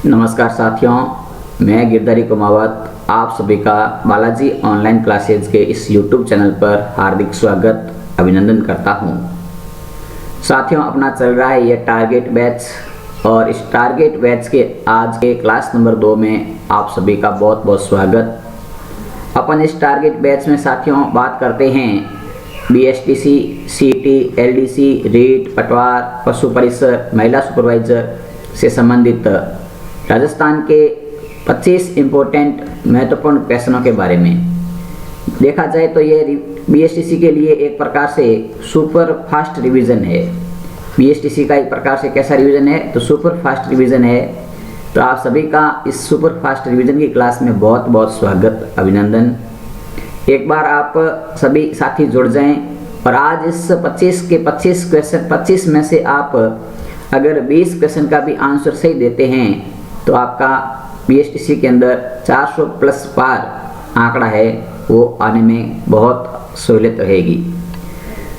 नमस्कार साथियों, मैं गिरधारी कुमावत आप सभी का बालाजी ऑनलाइन क्लासेज के इस YouTube चैनल पर हार्दिक स्वागत अभिनंदन करता हूं। साथियों, अपना चल रहा है ये टारगेट बैच और इस टारगेट बैच के आज के क्लास नंबर 2 में आप सभी का बहुत बहुत स्वागत। अपन इस टारगेट बैच में साथियों बात करते हैं BSTC, CT, LDC, रीट, पटवार, पशु परिसर, महिला सुपरवाइजर से संबंधित राजस्थान के 25 इम्पोर्टेंट महत्वपूर्ण क्वेश्चनों के बारे में। देखा जाए तो ये BSTC के लिए एक प्रकार से सुपर फास्ट रिवीजन है। BSTC का एक प्रकार से कैसा रिवीजन है तो सुपर फास्ट रिवीजन है। तो आप सभी का इस सुपर फास्ट रिवीजन की क्लास में बहुत बहुत स्वागत अभिनंदन। एक बार आप सभी साथी जुड़ जाएं और आज इस 25 के 25 क्वेश्चन 25 में से आप अगर 20 क्वेश्चन का भी आंसर सही देते हैं तो आपका BSTC के अंदर 400 प्लस पार आंकड़ा है वो आने में बहुत सहूलियत रहेगी।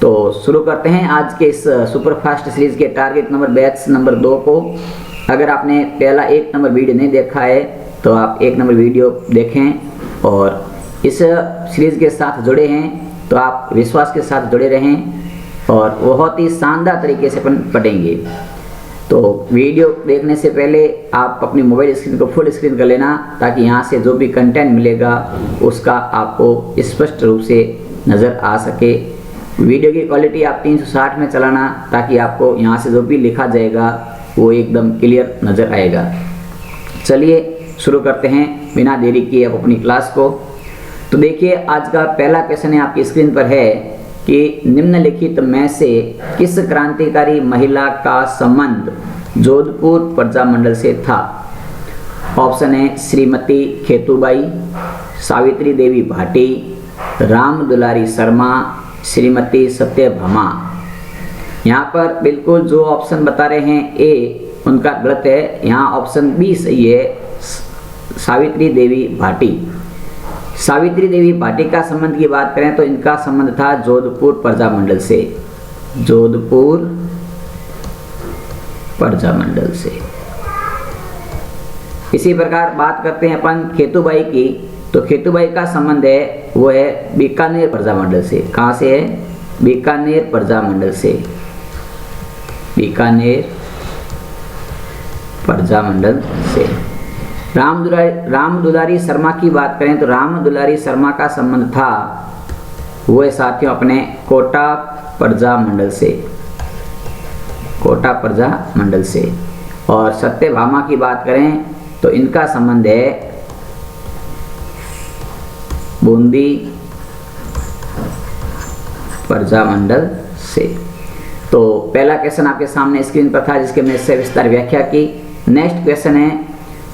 तो शुरू करते हैं आज के इस सुपर फास्ट सीरीज के टारगेट नंबर बैच नंबर 2 को। अगर आपने पहला 1 नंबर वीडियो नहीं देखा है तो आप 1 नंबर वीडियो देखें और इस सीरीज के साथ जुड़े हैं तो आप विश्वास के साथ जुड़े रहें और बहुत ही शानदार तरीके से अपन पढ़ेंगे। तो वीडियो देखने से पहले आप अपनी मोबाइल स्क्रीन को फुल स्क्रीन कर लेना ताकि यहाँ से जो भी कंटेंट मिलेगा उसका आपको स्पष्ट रूप से नज़र आ सके। वीडियो की क्वालिटी आप 360 में चलाना ताकि आपको यहाँ से जो भी लिखा जाएगा वो एकदम क्लियर नज़र आएगा। चलिए शुरू करते हैं बिना देरी किए अब अपनी क्लास को। तो देखिए आज का पहला क्वेश्चन है आपकी स्क्रीन पर है कि निम्नलिखित में से किस क्रांतिकारी महिला का संबंध जोधपुर प्रजामंडल से था। ऑप्शन है श्रीमती खेतूबाई, सावित्री देवी भाटी, राम दुलारी शर्मा, श्रीमती सत्यभामा। यहाँ पर बिल्कुल जो ऑप्शन बता रहे हैं ए उनका गलत है। यहाँ ऑप्शन बी सही है, सावित्री देवी भाटी। सावित्री देवी भाटी का संबंध की बात करें तो इनका संबंध था जोधपुर प्रजामंडल से। जोधपुर प्रजामंडल से। इसी प्रकार बात करते हैं अपन खेतूबाई की। तो खेतूबाई का संबंध है वो है बीकानेर प्रजामंडल से। कहाँ से है? बीकानेर प्रजामंडल से। बीकानेर प्रजामंडल से। राम दुलारी शर्मा की बात करें तो राम दुलारी शर्मा का संबंध था वो है साथियों अपने कोटा प्रजामंडल से। कोटा प्रजामंडल से। और सत्यभामा की बात करें तो इनका संबंध है बूंदी प्रजामंडल से। तो पहला क्वेश्चन आपके सामने स्क्रीन पर था जिसके मैं इससे विस्तार व्याख्या की। नेक्स्ट क्वेश्चन है,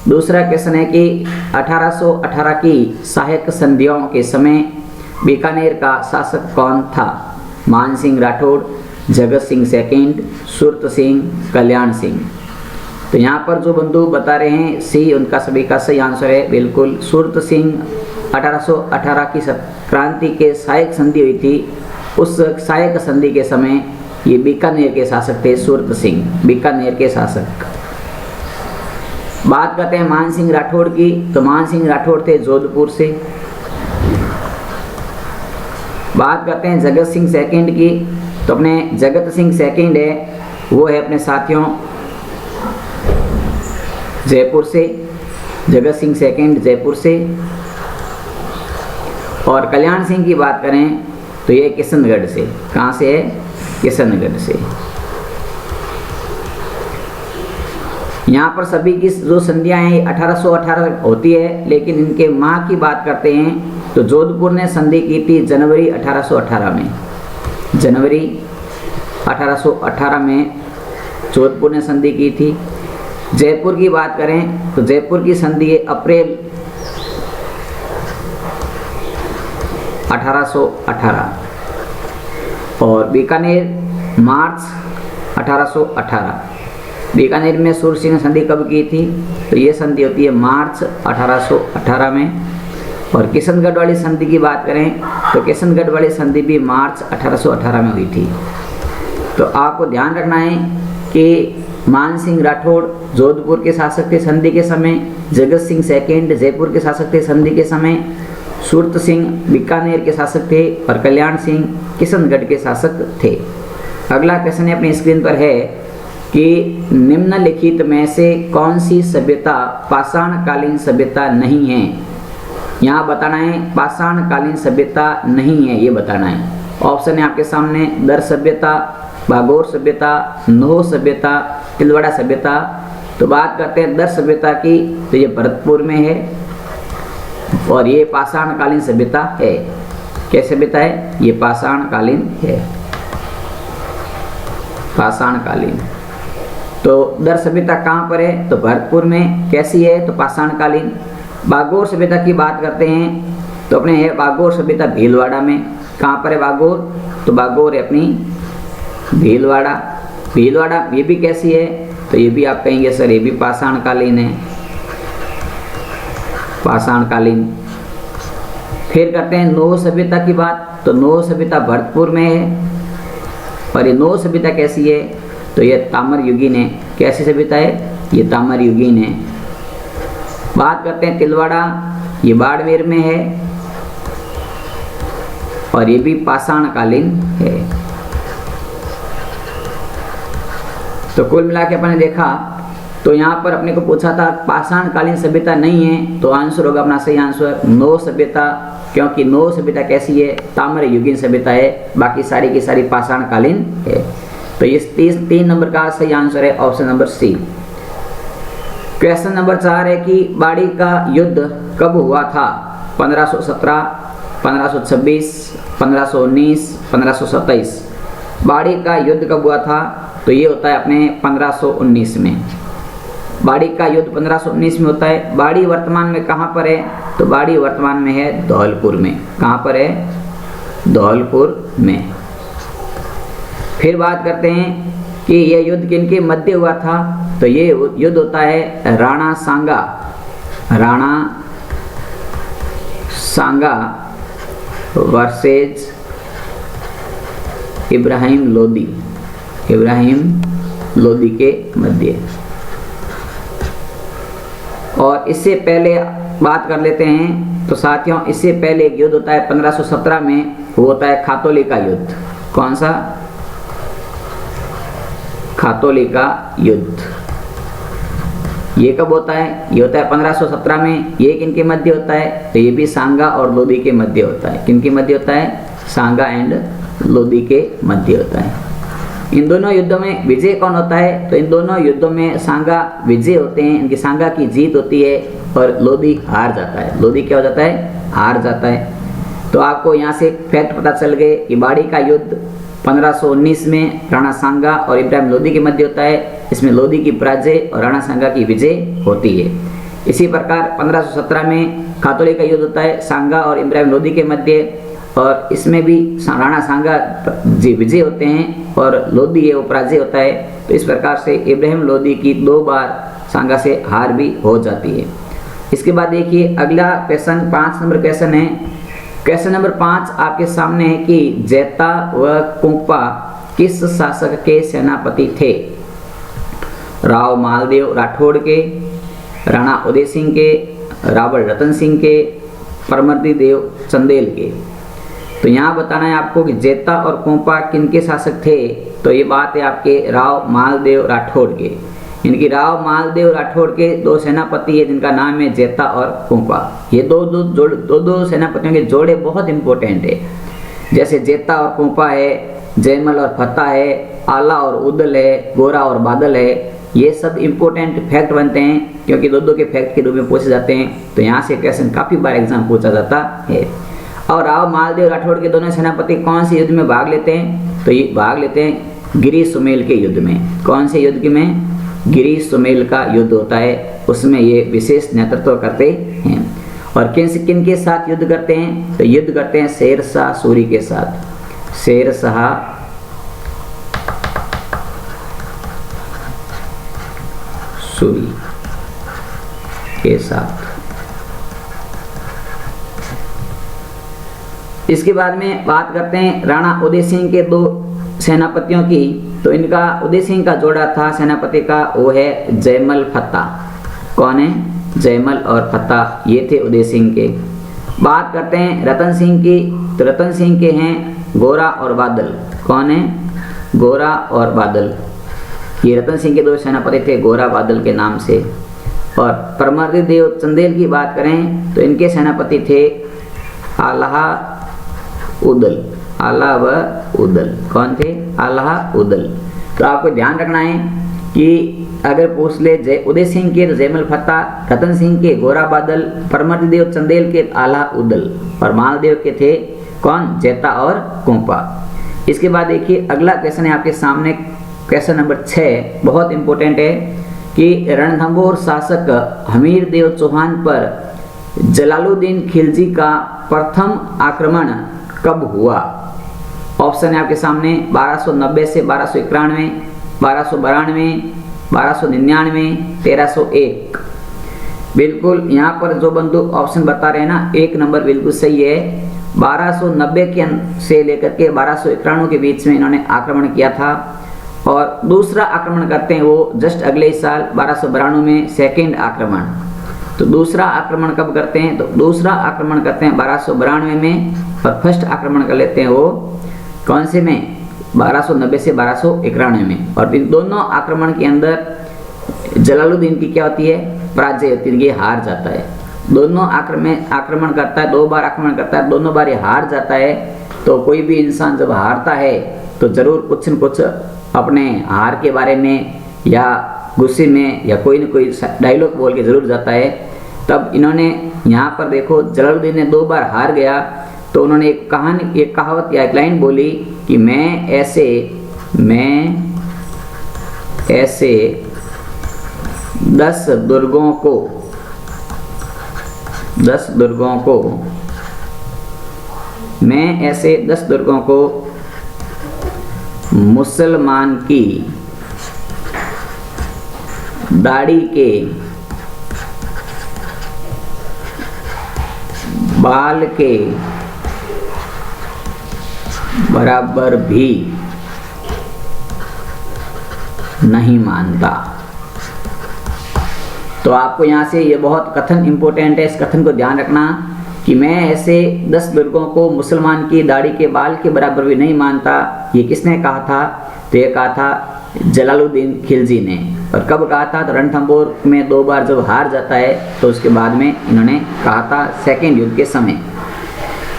दूसरा क्वेश्चन है कि 1818 की सहायक संधियों के समय बीकानेर का शासक कौन था। मान सिंह राठौड़, जगत सिंह सेकंड, सूरत सिंह, कल्याण सिंह। तो यहाँ पर जो बंधु बता रहे हैं सी उनका सभी का सही आंसर है बिल्कुल सूरत सिंह। 1818 की क्रांति के सहायक संधि हुई थी, उस सहायक संधि के समय ये बीकानेर के शासक थे सूरत सिंह, बीकानेर के शासक। बात करते हैं मान सिंह राठौड़ की। तो मान सिंह राठौड़ थे जोधपुर से। बात करते हैं जगत सिंह सेकंड की। तो अपने जगत सिंह सेकंड है वो है अपने साथियों जयपुर से। जगत सिंह सेकंड जयपुर से। और कल्याण सिंह की बात करें तो ये किशनगढ़ से। कहाँ से है? किशनगढ़ से। यहाँ पर सभी की जो संधियाँ हैं 1818 होती है, लेकिन इनके माह की बात करते हैं तो जोधपुर ने संधि की थी जनवरी 1818 में। जनवरी 1818 में जोधपुर ने संधि की थी। जयपुर की बात करें तो जयपुर की संधि है अप्रैल 1818 और बीकानेर मार्च 1818। बीकानेर में सूरत सिंह ने संधि कब की थी तो ये संधि होती है मार्च 1818 में। और किशनगढ़ वाली संधि की बात करें तो किशनगढ़ वाली संधि भी मार्च 1818 में हुई थी। तो आपको ध्यान रखना है कि मान सिंह राठौड़ जोधपुर के शासक थे संधि के समय। जगत सिंह सेकंड जयपुर के शासक थे संधि के समय। सूरत सिंह बीकानेर के शासक थे और कल्याण सिंह किशनगढ़ के शासक थे। अगला क्वेश्चन अपनी स्क्रीन पर है कि निम्नलिखित में से कौन सी सभ्यता पाषाणकालीन सभ्यता नहीं है। यहाँ बताना है पाषाणकालीन सभ्यता नहीं है, ये बताना है। ऑप्शन है आपके सामने दर सभ्यता, भागोर सभ्यता, नोह सभ्यता, तिलवाड़ा सभ्यता। तो बात करते हैं दर सभ्यता की, तो ये भरतपुर में है और ये पाषाणकालीन सभ्यता है। क्या सभ्यता है? ये पाषाणकालीन है, पाषाणकालीन। तो दर सभ्यता कहाँ पर है? तो भरतपुर में। कैसी है? तो पाषाणकालीन। बागोर सभ्यता की बात करते हैं तो अपने है बागोर सभ्यता भीलवाड़ा में। कहाँ पर है बागोर? तो बागोर है अपनी भीलवाड़ा। भीलवाड़ा ये भी कैसी है? तो ये भी आप कहेंगे सर ये भी पाषाणकालीन है, पाषाणकालीन। फिर करते हैं नोह सभ्यता की बात। तो नोह सभ्यता भरतपुर में है और ये नोह सभ्यता कैसी है? तो ये ताम्र युगीन है। कैसी सभ्यता है? ये ताम्र युगीन है। बात करते हैं तिलवाड़ा, ये बाड़मेर में है और ये भी पाषाणकालीन है। तो कुल मिला के अपने देखा तो यहाँ पर अपने को पूछा था पाषाणकालीन सभ्यता नहीं है, तो आंसर होगा अपना सही आंसर नोह सभ्यता, क्योंकि नोह सभ्यता कैसी है? ताम्र युगीन सभ्यता है, बाकी सारी की सारी पाषाणकालीन है। तो ये 3 नंबर का सही आंसर है option number C. Question number 4 है कि बाड़ी का युद्ध कब हुआ था? 1517, 1526, 1519, 1527। बाड़ी का युद्ध कब हुआ था? तो ये होता है अपने 1519 में। बाड़ी का युद्ध 1519 में होता है। बाड़ी वर्तमान में कहाँ पर है? तो बाड़ी वर्तमान में है धौलपुर में। कहाँ पर है? धौलपुर में। फिर बात करते हैं कि यह युद्ध किनके मध्य हुआ था? तो ये युद्ध होता है राणा सांगा, राणा सांगा वर्सेज इब्राहिम लोदी, इब्राहिम लोदी के मध्य। और इससे पहले बात कर लेते हैं तो साथियों, इससे पहले एक युद्ध होता है 1517 में, वो होता है खातौली का युद्ध। कौन सा? खातौली का युद्ध। ये कब होता है? ये होता है 1517 में। ये किनके मध्य होता है? तो ये भी सांगा और लोदी के मध्य होता है। किनके मध्य होता है? सांगा एंड लोदी के मध्य होता है। इन दोनों युद्धों में विजय कौन होता है? तो इन दोनों युद्धों में सांगा विजय होते हैं, इनकी सांगा की जीत होती है और लोदी हार जाता है। लोदी क्या हो जाता है? हार जाता है। तो आपको यहाँ से फैक्ट पता चल गए कि बाड़ी का युद्ध 1519 में राणा सांगा और इब्राहिम लोदी के मध्य होता है। इसमें लोदी की पराजय और राणा सांगा की विजय होती है। इसी प्रकार 1517 में खातौली का युद्ध होता है सांगा और इब्राहिम लोदी के मध्य, और इसमें भी राणा सांगा जी विजय होते हैं और लोदी है वो पराजय होता है। तो इस प्रकार से इब्राहिम लोदी की 2 बार सांगा से हार भी हो जाती है। इसके बाद देखिए अगला क्वेश्चन 5 नंबर क्वेश्चन है। क्वेश्चन नंबर 5 आपके सामने है कि जैता व कुंपा किस शासक के सेनापति थे? राव मालदेव राठौड़ के, राणा उदय सिंह के, रावल रतन सिंह के, परमर्दी देव चंदेल के। तो यहाँ बताना है आपको कि जैता और कुंपा किनके शासक थे? तो ये बात है आपके राव मालदेव राठौड़ के। इनकी राव मालदेव राठौड़ के 2 सेनापति है जिनका नाम है जैता और कुंपा। ये दो सेनापतियों के जोड़े बहुत इंपॉर्टेंट है। जैसे जैता और कुंपा है, जयमल और फत्ता है, आला और उदल है, गोरा और बादल है। ये सब इंपॉर्टेंट फैक्ट बनते हैं क्योंकि दो के फैक्ट के रूप में पूछे जाते हैं। तो यहाँ से क्वेश्चन काफी बार एग्जाम पूछा जाता है। और राव मालदेव राठौड़ के दोनों सेनापति कौन से युद्ध में भाग लेते हैं? तो ये भाग लेते हैं गिरी सुमेल के युद्ध में। कौन से युद्ध में? गिरी सुमेल का युद्ध होता है, उसमें ये विशेष नेतृत्व करते हैं। और किन के साथ युद्ध करते हैं? तो युद्ध करते हैं शेर शाह सूरी के साथ। शेर शाह सूरी के साथ। इसके बाद में बात करते हैं राणा उदय सिंह के 2 सेनापतियों की। तो इनका उदय सिंह का जोड़ा था सेनापति का, वो है जयमल फत्ता। कौन है? जयमल और फत्ता, ये थे उदय सिंह के। बात करते हैं रतन सिंह की, तो रतन सिंह के हैं गोरा और बादल। कौन है? गोरा और बादल। ये रतन सिंह के दो सेनापति थे गोरा बादल के नाम से। और परमर्दी देव चंदेल की बात करें तो इनके सेनापति थे आल्हा उदल। आल्हा व उदल। कौन थे? आल्हा उदल। तो आपको ध्यान रखना है कि अगर पूछ ले उदय सिंह के तो जयमल फत्ता, रतन सिंह के गोरा बादल, परमर्दी देव चंदेल के आल्हा उदल, और मालदेव के थे कौन? जैता और कोंपा। इसके बाद देखिए अगला क्वेश्चन है आपके सामने, क्वेश्चन नंबर 6, बहुत इंपॉर्टेंट है कि रणथंभौर शासक हमीर देव चौहान पर जलालुद्दीन खिलजी का प्रथम आक्रमण कब हुआ? ऑप्शन है आपके सामने 1290 से 1291, 1292, 1299, 1301। बिल्कुल यहाँ पर जो बंधु ऑप्शन बता रहे हैं ना, एक नंबर बिल्कुल सही है। 1290 के से लेकर के 1291 के बीच में इन्होंने आक्रमण किया था। और दूसरा आक्रमण करते हैं वो जस्ट अगले साल 1292 में, सेकेंड आक्रमण। तो दूसरा आक्रमण कब करते हैं? तो दूसरा आक्रमण करते हैं 1292 में, और फर्स्ट आक्रमण कर लेते हैं वो कौन से में? 1290 से 1291 में। और इन दोनों आक्रमण के अंदर जलालुद्दीन की क्या होती है? पराजय होती है, ये हार जाता है। दोनों आक्रमण करता है, 2 बार आक्रमण करता है, दोनों बार ये हार जाता है। तो कोई भी इंसान जब हारता है तो जरूर कुछ न कुछ अपने हार के बारे में या गुस्से में या कोई न कोई डायलॉग बोल के जरूर जाता है। तब इन्होंने यहाँ पर देखो, जलालुद्दीन ने 2 बार हार गया तो उन्होंने एक कहावत या एक लाइन बोली कि मैं ऐसे 10 दुर्गों को मुसलमान की दाढ़ी के बाल के बराबर भी नहीं मानता। तो आपको यहाँ से ये बहुत कथन इंपॉर्टेंट है, इस कथन को ध्यान रखना कि मैं ऐसे 10 दुर्गों को मुसलमान की दाढ़ी के बाल के बराबर भी नहीं मानता। ये किसने कहा था? तो ये कहा था जलालुद्दीन खिलजी ने। और कब कहा था? तो रणथंभौर में 2 बार जब हार जाता है तो उसके बाद में इन्होंने कहा था, सेकेंड युद्ध के समय।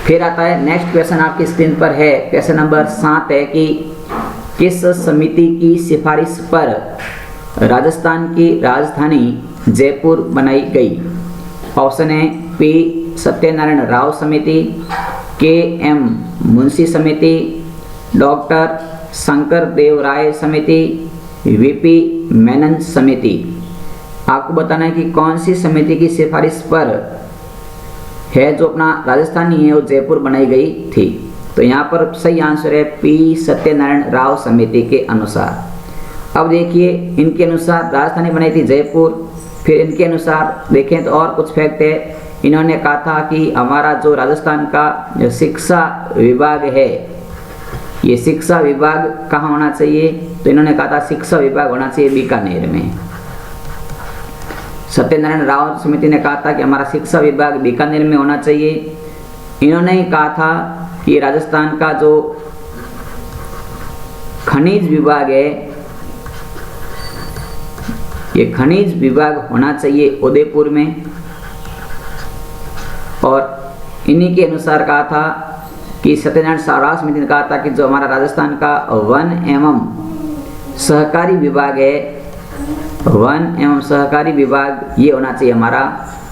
फिर आता है नेक्स्ट क्वेश्चन आपकी स्क्रीन पर है, क्वेश्चन नंबर 7 है कि किस समिति की सिफारिश पर राजस्थान की राजधानी जयपुर बनाई गई? ऑप्शन है पी सत्यनारायण राव समिति, के.एम. मुंशी समिति, डॉक्टर शंकर देव राय समिति, वीपी मेनन समिति। आपको बताना है कि कौन सी समिति की सिफारिश पर है जो अपना राजस्थानी है वो जयपुर बनाई गई थी। तो यहाँ पर सही आंसर है पी सत्यनारायण राव समिति के अनुसार। अब देखिए इनके अनुसार राजधानी बनाई थी जयपुर। फिर इनके अनुसार देखें तो और कुछ फैक्ट है। इन्होंने कहा था कि हमारा जो राजस्थान का जो शिक्षा विभाग है, ये शिक्षा विभाग कहाँ होना चाहिए? तो इन्होंने कहा था शिक्षा विभाग होना चाहिए बीकानेर में। सत्यनारायण राव समिति ने कहा था कि हमारा शिक्षा विभाग बीकानेर में होना चाहिए। इन्होंने ही कहा था कि राजस्थान का जो खनिज विभाग है, ये खनिज विभाग होना चाहिए उदयपुर में। और इन्हीं के अनुसार कहा था कि सत्यनारायण राव समिति ने कहा था कि जो हमारा राजस्थान का वन एवं सहकारी विभाग है, वन एवं सहकारी विभाग ये होना चाहिए हमारा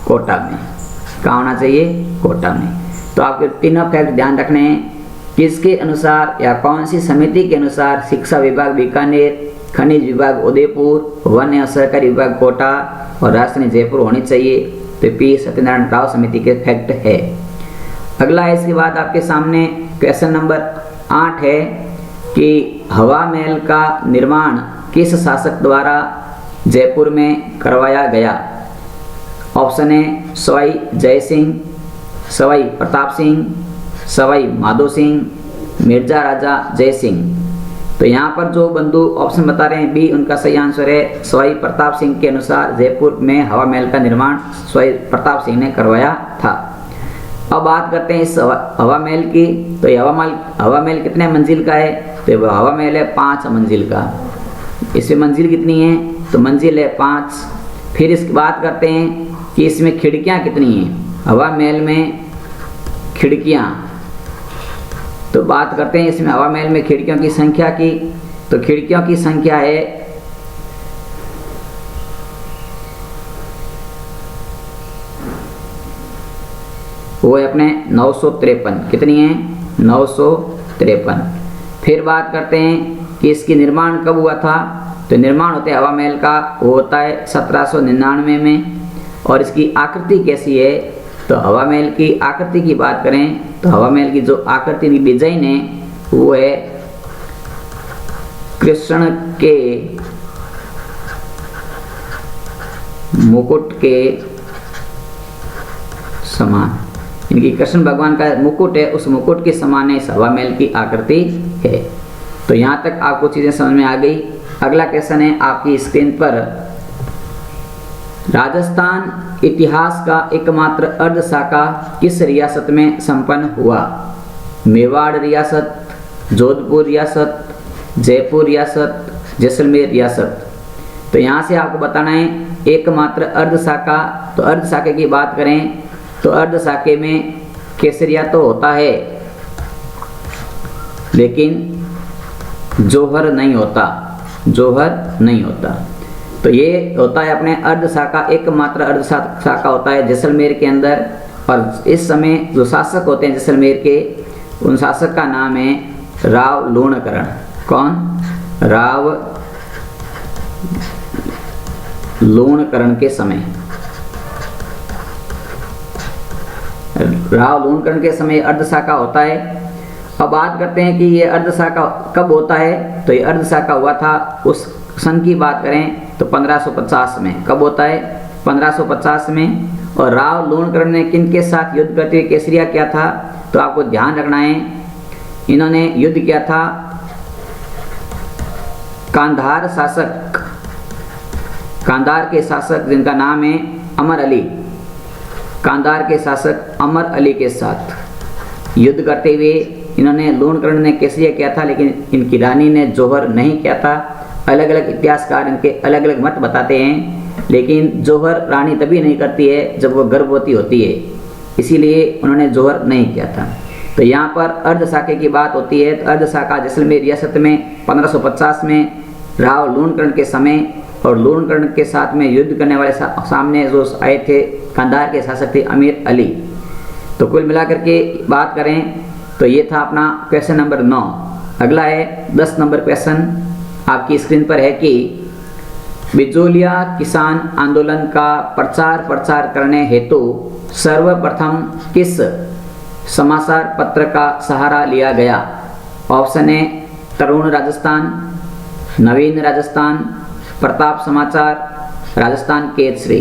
कोटा में। कहाँ होना चाहिए? कोटा में। तो आपके तीनों फैक्ट ध्यान रखने हैं, किसके अनुसार या कौन सी समिति के अनुसार शिक्षा विभाग बीकानेर, खनिज विभाग उदयपुर, वन एवं सहकारी विभाग कोटा और राजधानी जयपुर होनी चाहिए। तो पी सत्यनारायण राव समिति के फैक्ट है। अगला है इसके बाद आपके सामने क्वेश्चन नंबर 8 है कि हवा महल का निर्माण किस शासक द्वारा जयपुर में करवाया गया? ऑप्शन है सवाई जय सिंह, सवाई प्रताप सिंह, सवाई माधो सिंह, मिर्जा राजा जय सिंह। तो यहाँ पर जो बंधु ऑप्शन बता रहे हैं बी, उनका सही आंसर है। सवाई प्रताप सिंह के अनुसार जयपुर में हवा महल का निर्माण सवाई प्रताप सिंह ने करवाया था। अब बात करते हैं इस हवा महल की। तो ये हवा महल कितने मंजिल का है? तो हवा महल है 5 मंजिल का। इसमें मंजिल कितनी है? तो मंजिल है 5। फिर इसकी बात करते हैं कि इसमें खिड़कियां कितनी हैं। हवा महल में खिड़कियां, तो बात करते हैं इसमें हवा महल में खिड़कियों की संख्या की। तो खिड़कियों की संख्या है वो है अपने 953। कितनी है? 953। फिर बात करते हैं कि इसकी निर्माण कब हुआ था। तो निर्माण होता है हवा महल का, वो होता है 1799 में। और इसकी आकृति कैसी है? तो हवा महल की आकृति की बात करें तो हवा महल की जो आकृति की डिजाइन है वो है कृष्ण के मुकुट के समान। इनकी कृष्ण भगवान का मुकुट है, उस मुकुट के समान इस हवा महल की आकृति है। तो यहाँ तक आपको चीजें समझ में आ गई। अगला क्वेश्चन है आपकी स्क्रीन पर। राजस्थान इतिहास का एकमात्र अर्ध शाखा किस रियासत में संपन्न हुआ? मेवाड़ रियासत, जोधपुर रियासत, जयपुर रियासत, जैसलमेर रियासत। तो यहाँ से आपको बताना है एकमात्र अर्ध शाखा। तो अर्ध शाखा की बात करें तो अर्ध शाखे में केसरिया तो होता है लेकिन जौहर नहीं होता, जौहर नहीं होता। तो ये होता है अपने अर्ध शाखा, एकमात्र अर्ध शाखा होता है जैसलमेर के अंदर। और इस समय जो शासक होते हैं जैसलमेर के, उन शासक का नाम है राव लूणकरण। कौन? राव लूणकरण के समय, राव लूणकरण के समय अर्ध शाखा होता है। अब बात करते हैं कि ये अर्ध शाखा कब होता है। तो ये अर्ध शाखा हुआ था, उस सन की बात करें तो 1550 में। कब होता है? 1550 में। और राव लूणकरण ने किन के साथ युद्ध करते हुए केसरिया किया था? तो आपको ध्यान रखना है, इन्होंने युद्ध किया था कांधार शासक, कांधार के शासक जिनका नाम है अमर अली, कांधार के शासक अमर अली के साथ युद्ध करते हुए इन्होंने लूणकरण ने केसरिया किया था, लेकिन इनकी रानी ने जौहर नहीं किया था। अलग अलग इतिहासकार इनके अलग अलग मत बताते हैं, लेकिन जौहर रानी तभी नहीं करती है जब वो गर्भवती होती है, इसीलिए उन्होंने जौहर नहीं किया था। तो यहाँ पर अर्ध शाखे की बात होती है। तो अर्ध शाखा जैसलमेर रियासत में 1550 में राव लूणकरण के समय, और लूणकरण के साथ में युद्ध करने वाले सामने जो आए थे कांधार के शासक थे अमीर अली। तो कुल मिलाकर के बात करें तो ये था अपना क्वेश्चन नंबर 9। अगला है 10 नंबर क्वेश्चन आपकी स्क्रीन पर है कि बिचौलिया किसान आंदोलन का प्रचार करने हेतु सर्वप्रथम किस समाचार पत्र का सहारा लिया गया? ऑप्शन है तरुण राजस्थान, नवीन राजस्थान, प्रताप समाचार, राजस्थान केसरी।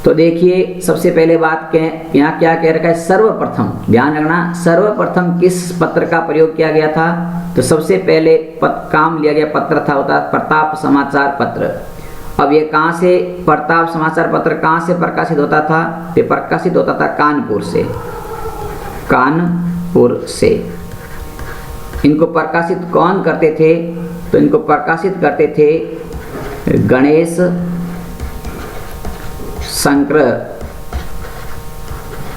तो देखिए सबसे पहले बात यहाँ क्या कह रखा है? सर्वप्रथम, ध्यान रखना, सर्वप्रथम किस पत्र का प्रयोग किया गया था? तो सबसे पहले काम लिया गया पत्र था होता प्रताप समाचार पत्र। अब ये कहाँ से प्रताप समाचार पत्र कहाँ से प्रकाशित होता था? ये प्रकाशित होता था कानपुर से, कानपुर से। इनको प्रकाशित कौन करते थे? तो इनको प्रकाशित करते थे गणेश शंकर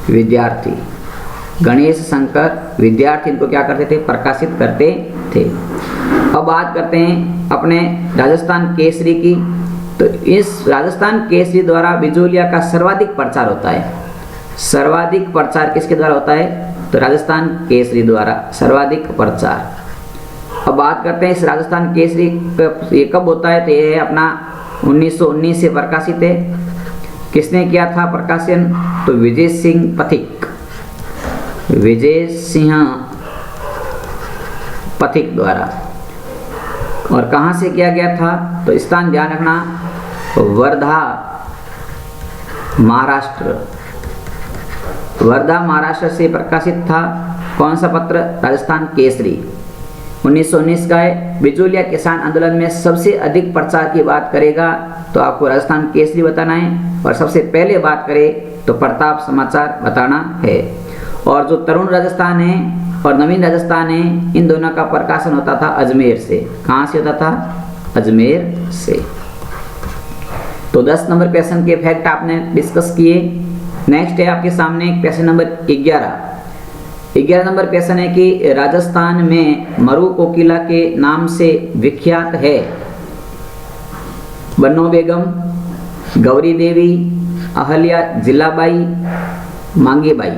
विद्यार्थी, गणेश शंकर विद्यार्थी इनको क्या करते थे? प्रकाशित करते थे। अब बात करते हैं अपने राजस्थान केसरी की। तो इस राजस्थान केसरी द्वारा बिचौलिया का सर्वाधिक प्रचार होता है। सर्वाधिक प्रचार किसके द्वारा होता है? तो राजस्थान केसरी द्वारा सर्वाधिक प्रचार। अब बात करते हैं इस राजस्थान केसरी ये कब होता है? तो ये अपना 1919 से प्रकाशित है। किसने किया था प्रकाशन? तो विजय सिंह पथिक, विजय सिंह पथिक द्वारा। और कहाँ से किया गया था? तो स्थान ध्यान रखना, वर्धा महाराष्ट्र, वर्धा महाराष्ट्र से प्रकाशित था। कौन सा पत्र? राजस्थान केसरी। 1919 का है। बिचौलिया किसान आंदोलन में सबसे अधिक प्रचार की बात करेगा तो आपको राजस्थान केसरी बताना है, और सबसे पहले बात करें तो प्रताप समाचार बताना है। और जो तरुण राजस्थान है और नवीन राजस्थान है, इन दोनों का प्रकाशन होता था अजमेर से। कहाँ से होता था? अजमेर से। तो 10 नंबर क्वेश्चन के फैक्ट आपने डिस्कस किए। नेक्स्ट है आपके सामने क्वेश्चन नंबर 11 नंबर क्वेश्चन है कि राजस्थान में मरु कोकिला के नाम से विख्यात है बन्नो बेगम, गौरी देवी, अहल्या जिलाबाई, मांगीबाई।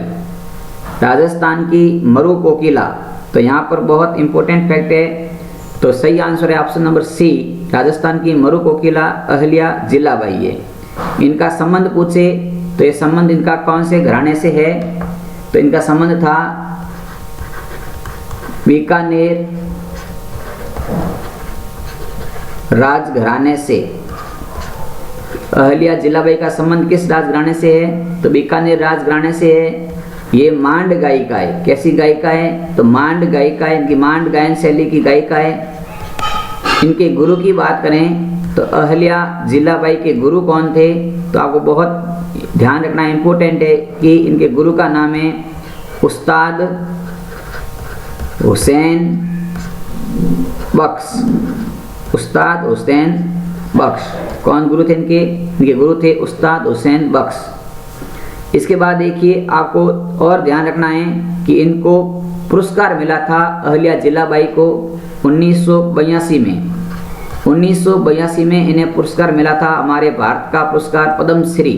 राजस्थान की मरु कोकिला, तो यहाँ पर बहुत इंपॉर्टेंट फैक्ट है। तो सही आंसर है ऑप्शन नंबर सी, राजस्थान की मरु कोकिला अहल्या जिलाबाई है। इनका संबंध पूछे तो ये संबंध इनका कौन से घराने से है? तो इनका संबंध था बीकानेर राजघराने से। अहल्या जिलाबाई का संबंध किस राजघराने से है? तो बीकानेर राजघराने से है। ये मांड गायिका है। कैसी गायिका है? तो मांड गायिका है। इनकी मांड गायन शैली की गायिका है। इनके गुरु की बात करें तो अहल्या जिलाबाई के गुरु कौन थे? तो आपको बहुत ध्यान रखना इम्पोर्टेंट है कि इनके गुरु का नाम है उस्ताद हुसैन बख्श। उस्ताद हुसैन बख्श कौन गुरु थे इनके? इनके गुरु थे उस्ताद हुसैन बख्श। इसके बाद देखिए आपको और ध्यान रखना है कि इनको पुरस्कार मिला था अहल्या जिलाबाई को 1982 में। 1982 में इन्हें पुरस्कार मिला था, हमारे भारत का पुरस्कार पद्मश्री।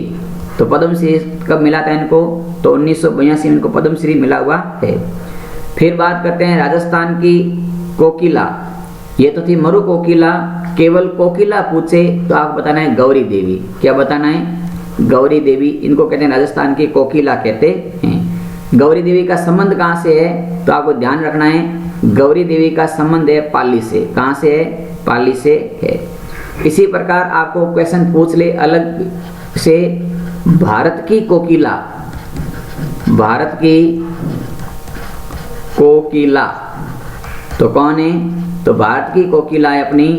तो पद्मश्री कब मिला था इनको? तो 1982 में इनको पद्मश्री मिला हुआ है। फिर बात करते हैं राजस्थान की कोकिला। ये तो थी मरु कोकिला। केवल कोकिला पूछे तो आप बताना है गौरी देवी। क्या बताना है? गौरी देवी। इनको कहते हैं राजस्थान की कोकिला कहते हैं। गौरी देवी का संबंध कहाँ से है? तो आपको ध्यान रखना है गौरी देवी का संबंध है पाली से। कहाँ से है? पाली से है। इसी प्रकार आपको क्वेश्चन पूछ ले अलग से, भारत की कोकिला, भारत की कोकिला तो कौन है? तो भारत की कोकिला है अपनी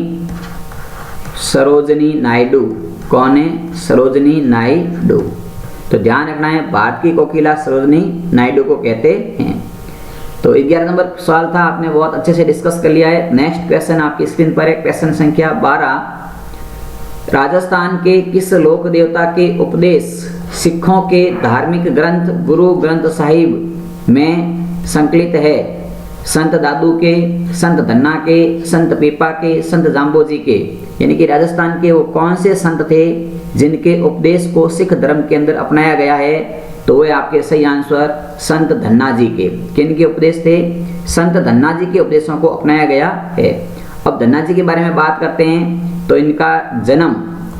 सरोजनी नायडू। कौन है? सरोजनी नायडू। तो ध्यान रखना है भारत की कोकिला सरोजनी नायडू को कहते हैं। तो 11 नंबर सवाल था, आपने बहुत अच्छे से डिस्कस कर लिया है। नेक्स्ट क्वेश्चन आपकी स्क्रीन पर है, क्वेश्चन संख्या 12। राजस्थान के किस लोक देवता के उपदेश सिखों के धार्मिक ग्रंथ गुरु ग्रंथ साहिब में संकलित है? संत दादू के, संत धन्ना के, संत पीपा के, संत जाम्बोजी के। यानी कि राजस्थान के वो कौन से संत थे जिनके उपदेश को सिख धर्म के अंदर अपनाया गया है? तो वो आपके सही आंसर संत धन्ना जी के। किनके उपदेश थे? संत धन्ना जी के उपदेशों को अपनाया गया है। अब धन्ना जी के बारे में बात करते हैं तो इनका जन्म,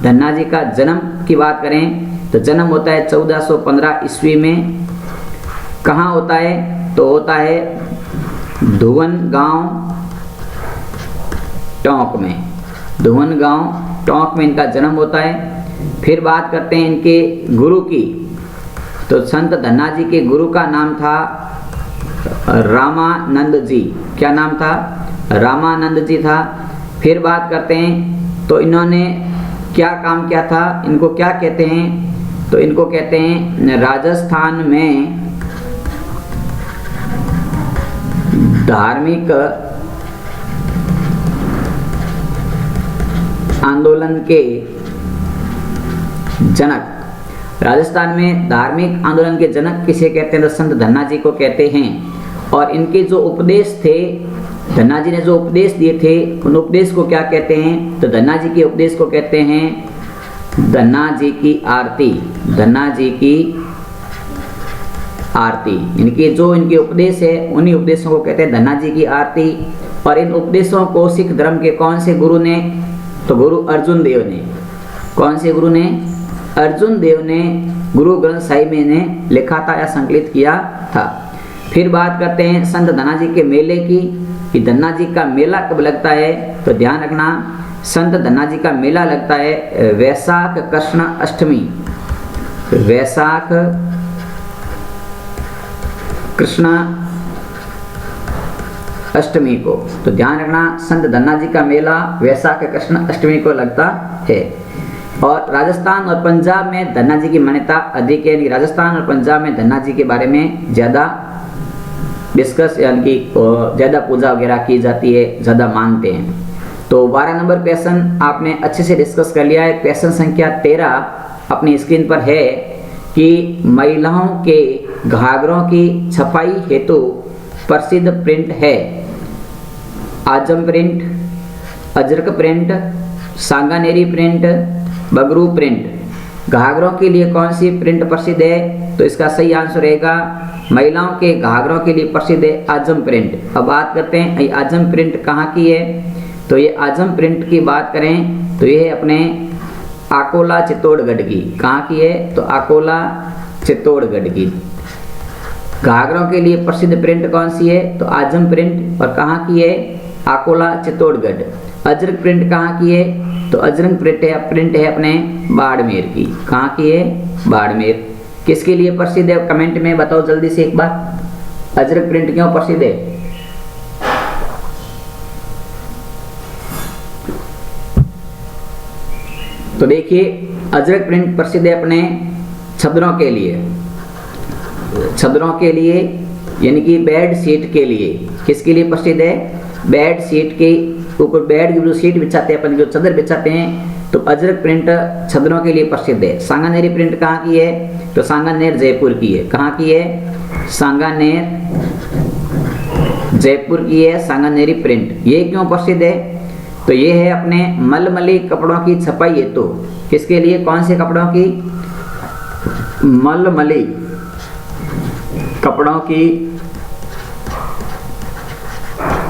धन्ना जी का जन्म की बात करें तो जन्म होता है 1415 ईस्वी में। कहाँ होता है? तो होता है धुवन गांव टोंक में। धुवन गांव टोंक में इनका जन्म होता है। फिर बात करते हैं इनके गुरु की, तो संत धन्ना जी के गुरु का नाम था रामानंद जी। क्या नाम था? रामानंद जी था। फिर बात करते हैं तो इन्होंने क्या काम किया था? इनको क्या कहते हैं? तो इनको कहते हैं राजस्थान में धार्मिक आंदोलन के जनक। राजस्थान में धार्मिक आंदोलन के जनक किसे कहते हैं? तो संत धन्ना जी को कहते हैं। और इनके जो उपदेश थे, धन्ना जी ने जो उपदेश दिए थे, उन उपदेश को क्या कहते हैं? तो धन्ना जी के उपदेश को कहते हैं धन्ना जी की आरती। धन्ना जी की आरती। इनके जो इनके उपदेश है उन्हीं उपदेशों को कहते हैं धन्ना जी की आरती। और इन उपदेशों को सिख धर्म के कौन से गुरु ने? तो गुरु अर्जुन देव ने। कौन से गुरु ने? अर्जुन देव ने गुरु ग्रंथ साहिब में ने लिखा था या संकलित किया था। फिर बात करते हैं संत धन्ना जी के मेले की, कि धन्ना जी का मेला कब लगता है? तो ध्यान रखना संत धन्ना जी का मेला लगता है वैशाख कृष्ण अष्टमी। वैशाख कृष्णा अष्टमी को। तो ध्यान रखना, संत धन्ना जी का मेला वैशाख कृष्ण अष्टमी को लगता है। और राजस्थान और पंजाब में धन्ना जी की मान्यता अधिक है। राजस्थान और पंजाब में धन्ना जी के बारे में ज़्यादा डिस्कस यानी कि ज़्यादा पूजा वगैरह की जाती है, ज़्यादा मानते हैं। तो 12 नंबर क्वेश्चन आपने अच्छे से डिस्कस कर लिया है। क्वेश्चन संख्या 13 अपनी स्क्रीन पर है कि महिलाओं के घाघरों की छपाई हेतु प्रसिद्ध प्रिंट है Azam print, Ajrak print, Sanganeri print, Bagru print. घाघरों के लिए कौन सी प्रिंट प्रसिद्ध है? तो इसका सही आंसर रहेगा महिलाओं के घाघरों के लिए प्रसिद्ध है आजम प्रिंट। अब बात करते हैं ये आजम प्रिंट कहाँ की है। तो ये आजम प्रिंट की बात करें तो ये अपने अकोला चित्तौड़गढ़ की। कहाँ की है? तो अकोला चित्तौड़गढ़ की। घाघरों के लिए प्रसिद्ध प्रिंट कौन सी है? तो आजम प्रिंट। और कहाँ की है? अकोला चित्तौड़गढ़। अजरक प्रिंट कहाँ की है? तो अजरक प्रिंट है अपने बाड़मेर की। कहाँ की है? बाड़मेर। किसके लिए प्रसिद्ध है? कमेंट में बताओ जल्दी से एक बार। अजरक प्रिंट क्यों प्रसिद्ध है? तो देखिए अजरक प्रिंट प्रसिद्ध है अपने छदरों के लिए, छदरों के लिए यानी कि बेड शीट के लिए। किसके लिए प्रसिद्ध है? बेड शीट के ऊपर, बेड की जो शीट बिछाते हैं अपन, जो चादर बिछाते हैं, तो अजरक प्रिंट छदरों के लिए प्रसिद्ध है। सांगानेरी प्रिंट कहाँ की है? तो सांगानेर जयपुर की है। कहाँ की है? सांगानेर जयपुर की है सांगानेरी प्रिंट। ये क्यों प्रसिद्ध है? तो ये है अपने मलमली कपड़ों की छपाई है। तो किसके लिए? कौन से कपड़ों की? मलमली कपड़ों की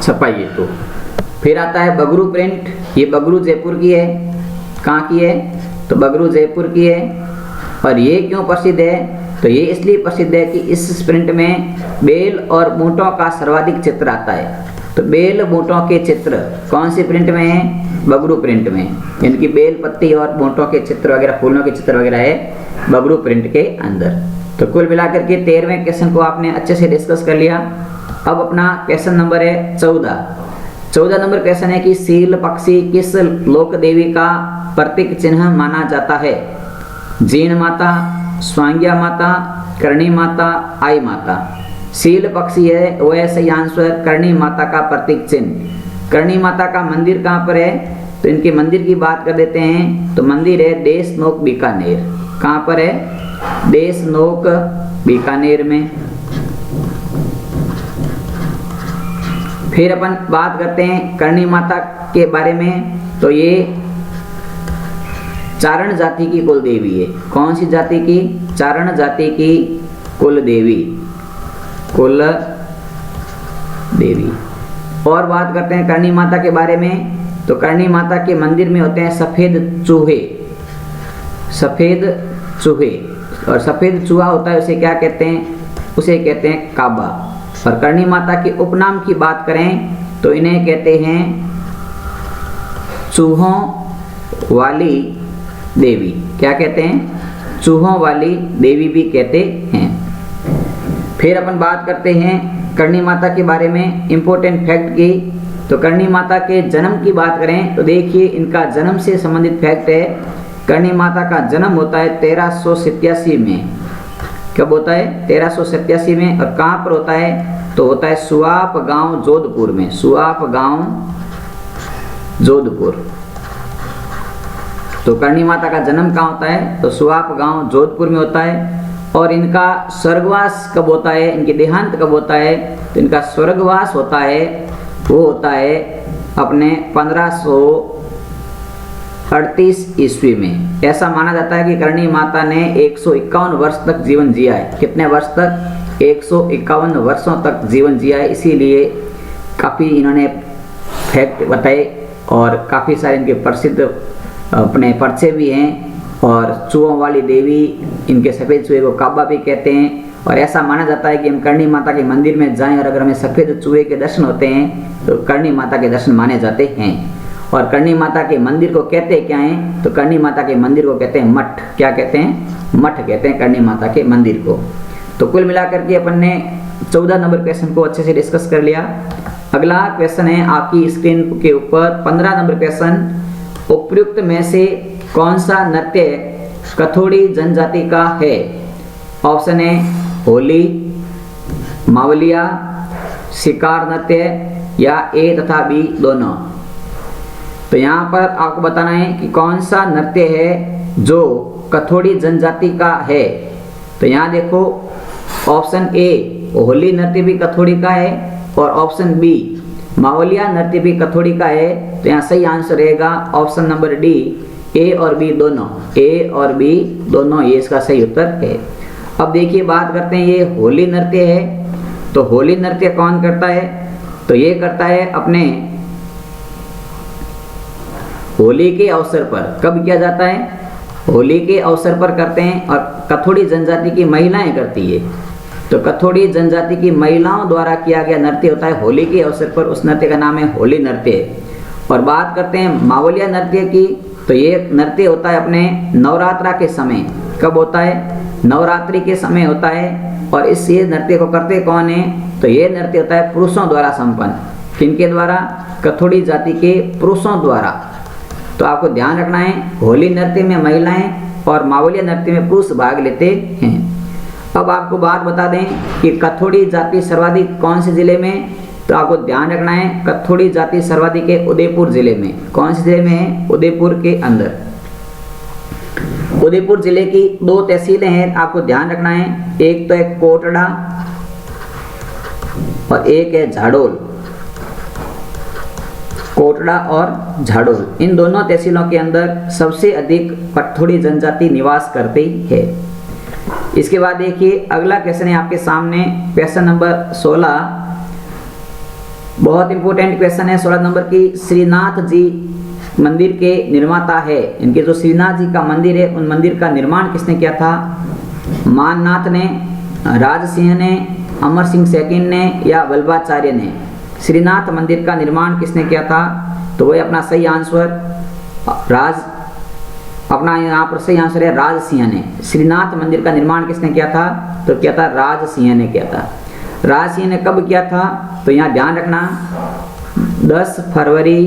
छपाई है। तो फिर आता है बगरू प्रिंट। ये बगरू जयपुर की है। कहाँ की है? तो बगरू जयपुर की है। और ये क्यों प्रसिद्ध है? तो ये इसलिए प्रसिद्ध है कि इस प्रिंट में बेल और बूटों का सर्वाधिक चित्र आता है। तो बेल बूटों के चित्र कौन सी प्रिंट में है? बगरू प्रिंट में। यानी कि बेल पत्ती और बूटों के चित्र वगैरह, फूलों के चित्र वगैरह है बगरू प्रिंट के अंदर। तो कुल मिलाकर के 13वें क्वेश्चन को आपने अच्छे से डिस्कस कर लिया। अब अपना क्वेश्चन नंबर है 14 नंबर क्वेश्चन है कि सील पक्षी किस लोक देवी का प्रतीक चिन्ह माना जाता है? जीण माता, स्वांग्या माता, करणी माता, आई माता। सील पक्षी है वो है सही आंसर, करणी माता का प्रतीक चिन्ह। करणी माता का मंदिर कहाँ पर है? तो इनके मंदिर की बात कर देते हैं। तो मंदिर है देशनोक बीकानेर। कहाँ पर है? देशनोक बीकानेर में। फिर अपन बात करते हैं करणी माता के बारे में। तो ये चारण जाति की कुल देवी है। कौन सी जाति की? चारण जाति की कुल देवी, कुल देवी। और बात करते हैं करणी माता के बारे में। तो करणी माता के मंदिर में होते हैं सफेद चूहे, सफेद चूहे। और सफेद चूहा होता है उसे क्या कहते हैं? उसे कहते हैं काबा। और करणी माता के उपनाम की बात करें तो इन्हें कहते हैं चूहों वाली देवी। क्या कहते हैं? चूहों वाली देवी भी कहते हैं। फिर अपन बात करते हैं करणी माता के बारे में इंपॉर्टेंट फैक्ट की। तो करणी माता के जन्म की बात करें तो देखिए इनका जन्म से संबंधित फैक्ट है। करणी माता का जन्म होता है 1387 में। कब होता है? 1387 में। और कहाँ पर होता है? तो होता है सुआप गांव जोधपुर में। सुआप गांव जोधपुर। तो करणी माता का जन्म कहाँ होता है? तो सुआप गांव जोधपुर में होता है। और इनका स्वर्गवास कब होता है? इनके देहांत कब होता है? तो इनका स्वर्गवास होता है, वो होता है अपने 1538 ईस्वी में। ऐसा माना जाता है कि करणी माता ने 151 वर्ष तक जीवन जिया है। कितने वर्ष तक? 151 वर्षों तक जीवन जिया है। इसीलिए काफ़ी इन्होंने फैक्ट बताए और काफ़ी सारे इनके प्रसिद्ध अपने पर्चे भी हैं। और चूहों वाली देवी, इनके सफ़ेद चूहे को काबा भी कहते हैं। और ऐसा माना जाता है कि हम करणी माता के मंदिर में जाएं और अगर हमें सफ़ेद चूहे के दर्शन होते हैं तो करणी माता के दर्शन माने जाते हैं। और करणी माता के मंदिर को कहते क्या हैं? तो करणी माता के मंदिर को कहते हैं मठ। क्या कहते हैं? मठ कहते हैं करणी माता के मंदिर को। तो कुल मिलाकर के अपन ने 14 नंबर क्वेश्चन को अच्छे से डिस्कस कर लिया। अगला क्वेश्चन है आपकी स्क्रीन के ऊपर 15 नंबर क्वेश्चन। उपयुक्त में से कौन सा नृत्य कथोड़ी जनजाति का है? ऑप्शन है होली, मावलिया, शिकार नृत्य या ए तथा बी दोनों। तो यहाँ पर आपको बताना है कि कौन सा नृत्य है जो कथोड़ी जनजाति का है। तो यहाँ देखो ऑप्शन ए होली नृत्य भी कथोड़ी का है और ऑप्शन बी मावलिया नृत्य भी कथोड़ी का है। तो यहाँ सही आंसर रहेगा ऑप्शन नंबर डी, ए और बी दोनों। ए और बी दोनों ये इसका सही उत्तर है। अब देखिए बात करते हैं, ये होली नृत्य है। तो होली नृत्य कौन करता है? तो ये करता है अपने होली के अवसर पर। कब किया जाता है? होली के अवसर पर करते हैं और कथोड़ी जनजाति की महिलाएं करती है। तो कथोड़ी जनजाति की महिलाओं द्वारा किया गया नृत्य होता है होली के अवसर पर, उस नृत्य का नाम है होली नृत्य। और बात करते हैं मावलिया नृत्य की, तो ये नृत्य होता है अपने नवरात्रा के समय। कब होता है? नवरात्रि के समय होता है। और इस ये नृत्य को करते कौन है? तो ये नृत्य होता है पुरुषों द्वारा संपन्न। किनके द्वारा? कथोड़ी जाति के पुरुषों द्वारा। तो आपको ध्यान रखना है, होली नृत्य में महिलाएं और मावलिया नृत्य में पुरुष भाग लेते हैं। अब आपको बात बता दें कि कथोड़ी जाति सर्वाधिक कौन से जिले में? तो आपको ध्यान रखना है, कथोड़ी जाति सर्वाधिक है उदयपुर जिले में। कौन से जिले में है? उदयपुर के अंदर। उदयपुर जिले की 2 तहसीलें हैं, आपको ध्यान रखना है। एक तो है कोटड़ा और एक है झाडोल। कोटड़ा और झाडोल, इन दोनों तहसीलों के अंदर सबसे अधिक कथोड़ी जनजाति निवास करती है। इसके बाद देखिए अगला क्वेश्चन है आपके सामने, क्वेश्चन नंबर 16। बहुत इंपॉर्टेंट क्वेश्चन है 16 नंबर की। श्रीनाथ जी मंदिर के निर्माता है। इनके जो श्रीनाथ जी का मंदिर है, उन मंदिर का निर्माण किसने किया था? माननाथ ने, राज सिंह ने, अमर सिंह सेकिन ने या वल्लभाचार्य ने? श्रीनाथ मंदिर का निर्माण किसने किया था? तो वही अपना सही आंसर अपना यहाँ पर सही आंसर है राज सिंह ने। श्रीनाथ मंदिर का निर्माण किसने किया था? तो किया था राज सिंह ने किया था। राज सिंह ने कब किया था? तो यहाँ ध्यान रखना 10 फरवरी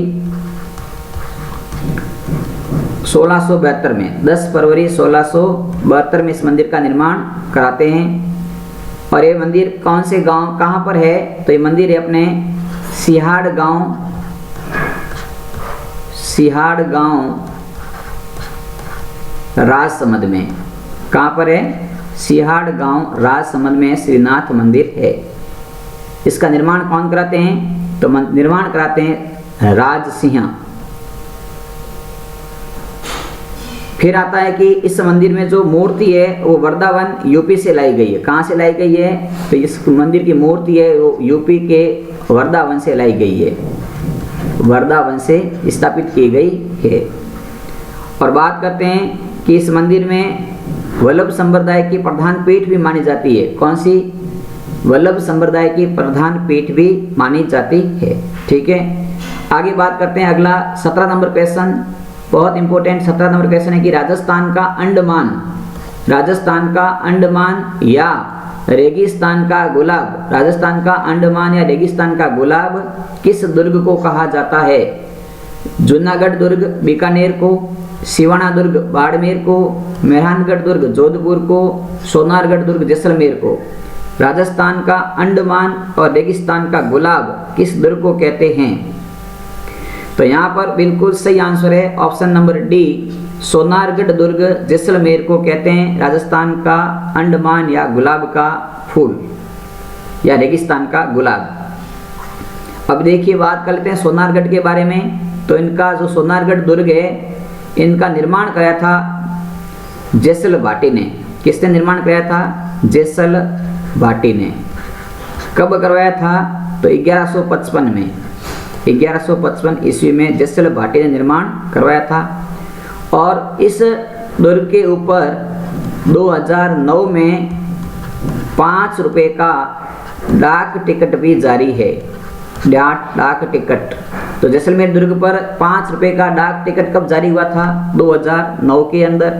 1672 में, 10 फरवरी 1672 में इस मंदिर का निर्माण कराते हैं। और ये मंदिर कौन से गांव कहाँ पर है? तो ये मंदिर है अपने सिहाड़ गांव राजसमंद में। कहाँ पर है? सिहाड़ गांव राजसमंद में श्रीनाथ मंदिर है। इसका निर्माण कौन कराते हैं? तो निर्माण कराते हैं राज सिंह। फिर आता है कि इस मंदिर में जो मूर्ति है वो वृंदावन यूपी से लाई गई है। कहाँ से लाई गई है? तो इस मंदिर की मूर्ति है वो यूपी के वृंदावन से लाई गई है, वृंदावन से स्थापित की गई है। और बात करते हैं कि इस मंदिर में वल्लभ संप्रदाय की प्रधान पीठ भी मानी जाती है। कौन सी? वल्लभ संप्रदाय की प्रधान पीठ भी मानी जाती है। ठीक है, आगे बात करते हैं। अगला 17 नंबर क्वेश्चन, बहुत इंपॉर्टेंट 17 नंबर क्वेश्चन है कि राजस्थान का अंडमान या रेगिस्तान का गुलाब, राजस्थान का अंडमान या रेगिस्तान का गुलाब किस दुर्ग को कहा जाता है? जूनागढ़ दुर्ग बीकानेर को, सिवाना दुर्ग बाड़मेर को, मेहरानगढ़ दुर्ग जोधपुर को, सोनारगढ़ दुर्ग जैसलमेर को? राजस्थान का अंडमान और रेगिस्तान का गुलाब किस दुर्ग को कहते हैं? तो यहाँ पर बिल्कुल सही आंसर है ऑप्शन नंबर डी, सोनारगढ़ दुर्ग जैसलमेर को कहते हैं राजस्थान का अंडमान या गुलाब का फूल या रेगिस्तान का गुलाब। अब देखिए बात कर लेते हैं सोनारगढ़ के बारे में। तो इनका जो सोनारगढ़ दुर्ग है, इनका निर्माण कराया था जैसल भाटी ने। किसने निर्माण कराया था? जैसल भाटी ने। कब करवाया था? तो 1155 में, 1155 ईस्वी में जैसल भाटी ने निर्माण करवाया था। और इस दुर्ग के ऊपर 2009 में 5 रुपए का डाक टिकट भी जारी है। डाक टिकट। तो जैसलमेर दुर्ग पर 5 रुपए का डाक टिकट कब जारी हुआ था? 2009 के अंदर।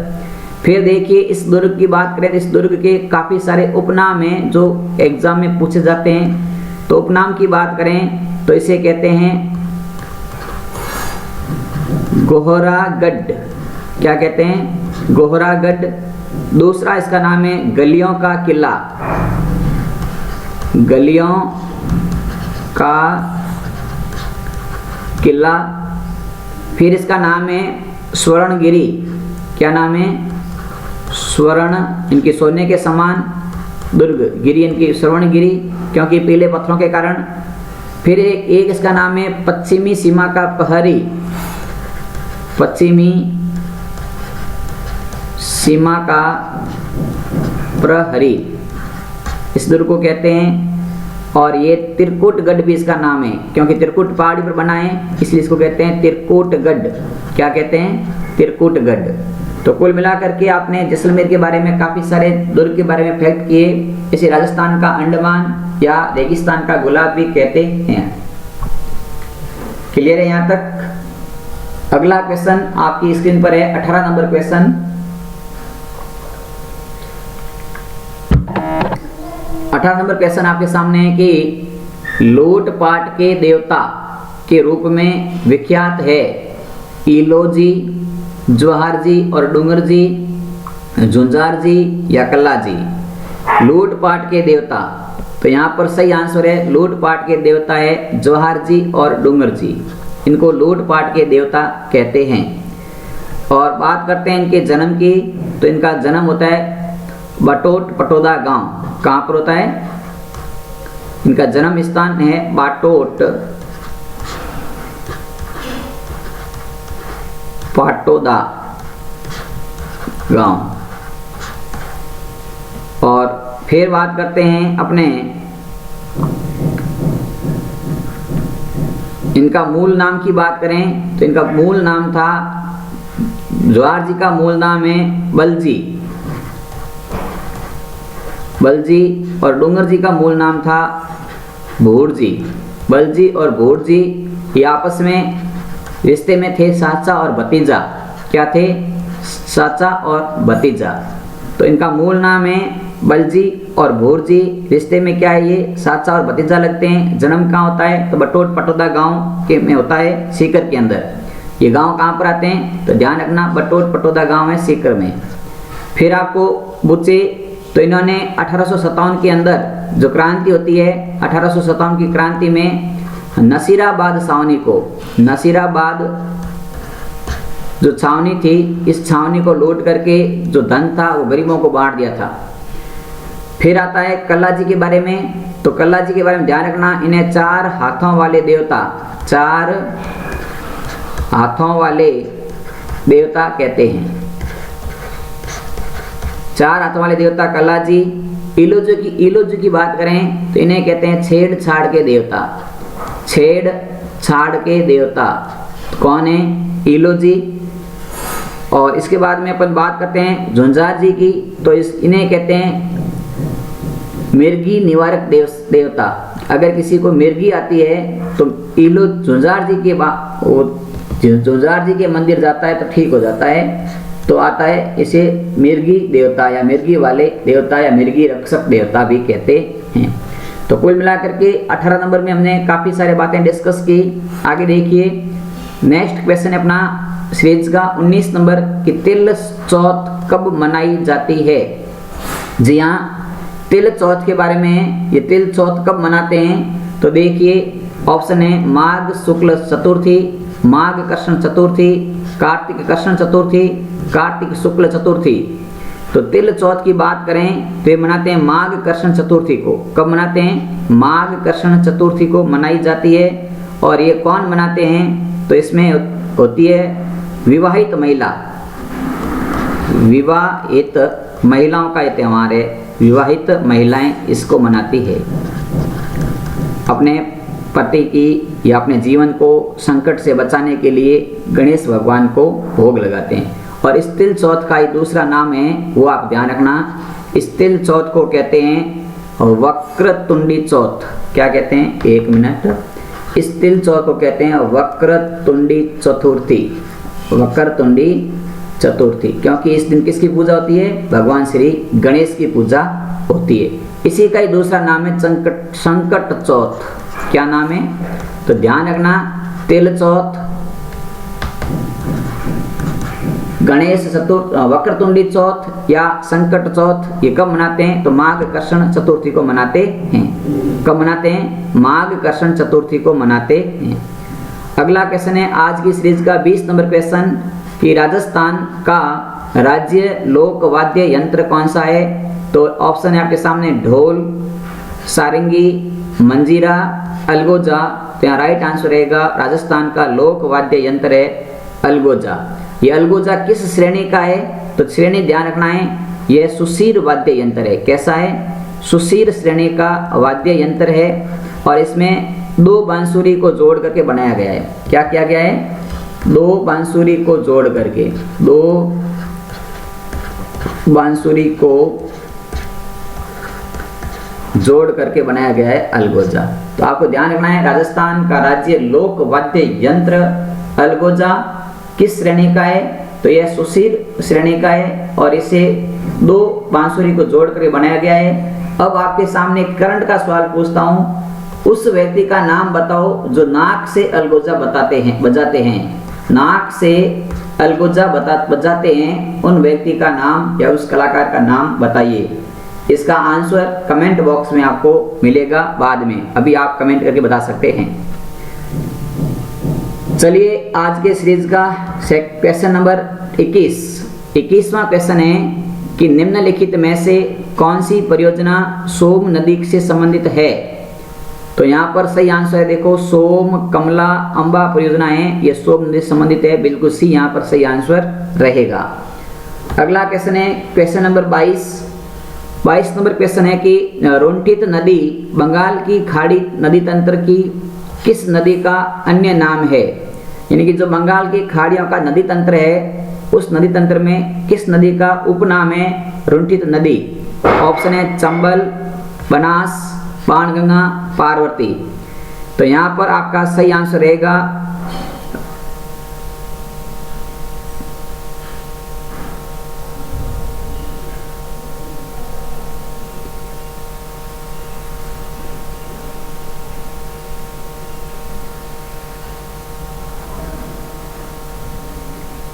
फिर देखिए इस दुर्ग की बात करें तो इस दुर्ग के काफी सारे उपनाम हैं जो एग्जाम में पूछे जाते हैं। तो उपनाम की बात करें तो इसे कहते हैं गोहरागढ़। क्या कहते हैं? गोहरागढ़। दूसरा इसका नाम है गलियों का किला। गलियों का किला। फिर इसका नाम है स्वर्णगिरी। क्या नाम है? स्वर्ण, इनके सोने के समान, दुर्ग, गिरी इनकी स्वर्णगिरी, क्योंकि पीले पत्थरों के कारण। फिर एक इसका नाम है पश्चिमी सीमा का प्रहरी। पश्चिमी सीमा का प्रहरी इस दुर्ग को कहते हैं। और ये त्रिकुटगढ़ भी इसका नाम है, क्योंकि त्रिकुट पहाड़ी पर बना है इसलिए इसको कहते हैं त्रिकुटगढ़। क्या कहते हैं? त्रिकुटगढ़। तो कुल मिलाकर के आपने जैसलमेर के बारे में काफी सारे दुर्ग के बारे में फैक्ट किए। इसे राजस्थान का अंडमान या रेगिस्तान का गुलाब भी कहते हैं। क्लियर है यहाँ तक? अगला क्वेश्चन आपकी स्क्रीन पर है 18 नंबर क्वेश्चन। 18 नंबर क्वेश्चन आपके सामने है कि लूटपाट के देवता के रूप में विख्यात है इलोजी, जवाहरजी और डूंगरजी, झुंझारजी या कल्लाजी। लूटपाट के देवता, तो यहाँ पर सही आंसर है लूटपाट के देवता है जवाहरजी और डूंगरजी। इनको लूटपाट के देवता कहते हैं। और बात करते हैं इनके जन्म की, तो इनका जन्म होता है बाटोट पटोदा गांव। कहाँ पर होता है? इनका जन्म स्थान है बाटोट पाटोदा गांव। और फिर बात करते हैं अपने इनका मूल नाम की बात करें तो इनका मूल नाम था, जवाहर जी का मूल नाम है बलजी, बलजी। और डूंगर जी का मूल नाम था भूरजी। बलजी और भूरजी ये आपस में रिश्ते में थे चाचा और भतीजा। क्या थे? चाचा और भतीजा। तो इनका मूल नाम है बलजी और भूरजी। रिश्ते में क्या है? ये चाचा और भतीजा लगते हैं। जन्म कहाँ होता है? तो बटोट पटोदा गांव के में होता है, सीकर के अंदर। ये गांव कहाँ पर आते हैं? तो ध्यान रखना, बटोट पटोदा गांव है सीकर में। फिर आपको बुच्चे, तो इन्होंने 1857 के अंदर जो क्रांति होती है, 1857 की क्रांति में नसीराबाद छावनी को, नसीराबाद जो छावनी थी, इस छावनी को लूट करके जो धन था वो गरीबों को बांट दिया था। फिर आता है कल्लाजी के बारे में। तो कल्लाजी के बारे में ध्यान रखना, इन्हें 4 हाथों वाले देवता, 4 हाथों वाले देवता कहते हैं। 4 हाथों वाले देवता कल्लाजी। इलोजू की बात करें तो इन्हें कहते हैं छेड़छाड़ के देवता, छेड़छाड़ के देवता। कौन है? इलोजी। और इसके बाद में अपन बात करते हैं झुंझार जी की, तो इन्हें कहते हैं मिर्गी निवारक देवता। अगर किसी को मिर्गी आती है तो झुंझार जी के मंदिर जाता है तो ठीक हो जाता है। तो आता है इसे मिर्गी देवता या मिर्गी वाले देवता या मिर्गी रक्षक देवता भी कहते हैं। तो कुल मिलाकर के 18 नंबर में हमने काफी सारी बातें डिस्कस की। आगे देखिए नेक्स्ट क्वेश्चन है अपना सीरीज का 19 नंबर कि तिल चौथ कब मनाई जाती है। जी हाँ, तिल चौथ के बारे में। ये तिल चौथ कब मनाते हैं? तो देखिए ऑप्शन है माघ शुक्ल चतुर्थी, माघ कृष्ण चतुर्थी, कार्तिक कृष्ण चतुर्थी, कार्तिक शुक्ल चतुर्थी। तो तिल चौथ की बात करें तो ये मनाते हैं माघ कृष्ण चतुर्थी को। कब मनाते हैं? माघ कृष्ण चतुर्थी को मनाई जाती है। और ये कौन मनाते हैं? तो इसमें होती है विवाहित महिला, विवाहित महिलाओं का ये त्यौहार है। विवाहित महिलाएं इसको मनाती है। अपने पति की या अपने जीवन को संकट से बचाने के लिए गणेश भगवान को भोग लगाते हैं। और इस तिल चौथ का ही दूसरा नाम है, वो आप ध्यान रखना, इस तिल चौथ को कहते हैं वक्रतुंडी चौथ। क्या कहते हैं? 1 मिनट। इस तिल चौथ को कहते हैं वक्रतुंडी चतुर्थी, वक्रतुंडी चतुर्थी, क्योंकि इस दिन किसकी पूजा होती है? भगवान श्री गणेश की पूजा होती है। इसी का ही दूसरा नाम है संकट चौथ। क्या नाम है? तो ध्यान रखना, तिल चौथ, गणेश चतुर्थ, वक्रतुंडी चौथ या संकट चौथ, ये कब मनाते हैं? तो माघ कृष्ण चतुर्थी को मनाते हैं। कब मनाते हैं? माघ कृष्ण चतुर्थी को मनाते हैं। अगला क्वेश्चन है आज की सीरीज का 20 नंबर क्वेश्चन कि राजस्थान का राज्य लोक वाद्य यंत्र कौन सा है? तो ऑप्शन है आपके सामने ढोल, सारंगी, मंजीरा, अलगोजा। तो यहाँ राइट आंसर रहेगा राजस्थान का लोक वाद्य यंत्र है अलगोजा। ये अलगोजा किस श्रेणी का है? तो श्रेणी ध्यान रखना है, यह सुशीर वाद्य यंत्र है। कैसा है? सुशीर श्रेणी का वाद्य यंत्र है और इसमें 2 बांसुरी को जोड़ करके बनाया गया है। क्या किया गया है? 2 बांसुरी को जोड़ करके, 2 बांसुरी को जोड़ करके बनाया गया है अलगोजा। तो आपको ध्यान रखना है राजस्थान का राज्य लोक वाद्य यंत्र अलगोजा किस श्रेणी का है? तो यह सुशीर श्रेणी का है और इसे 2 बांसुरी को जोड़ करके बनाया गया है। अब आपके सामने करंट का सवाल पूछता हूं, उस व्यक्ति का नाम बताओ जो नाक से अलगोजा बजाते हैं। नाक से अलगोजा बजाते हैं, उन व्यक्ति का नाम या उस कलाकार का नाम बताइए। इसका आंसर कमेंट बॉक्स में आपको मिलेगा बाद में, अभी आप कमेंट करके बता सकते हैं। चलिए आज के सीरीज का क्वेश्चन नंबर 21वां क्वेश्चन है कि निम्नलिखित में से कौन सी परियोजना सोम नदी से संबंधित है? तो यहाँ पर सही आंसर है, देखो सोम, कमला, अंबा परियोजना है, ये सोम नदी से संबंधित है। बिल्कुल सी यहाँ पर सही आंसर रहेगा। अगला क्वेश्चन है क्वेश्चन नंबर 22 नंबर क्वेश्चन है कि रोंटित नदी बंगाल की खाड़ी नदी तंत्र की किस नदी का अन्य नाम है? यानी कि जो बंगाल की खाड़ियों का नदी तंत्र है, उस नदी तंत्र में किस नदी का उपनाम है रुंटित नदी? ऑप्शन है चंबल, बनास, बाणगंगा, पार्वती। तो यहाँ पर आपका सही आंसर रहेगा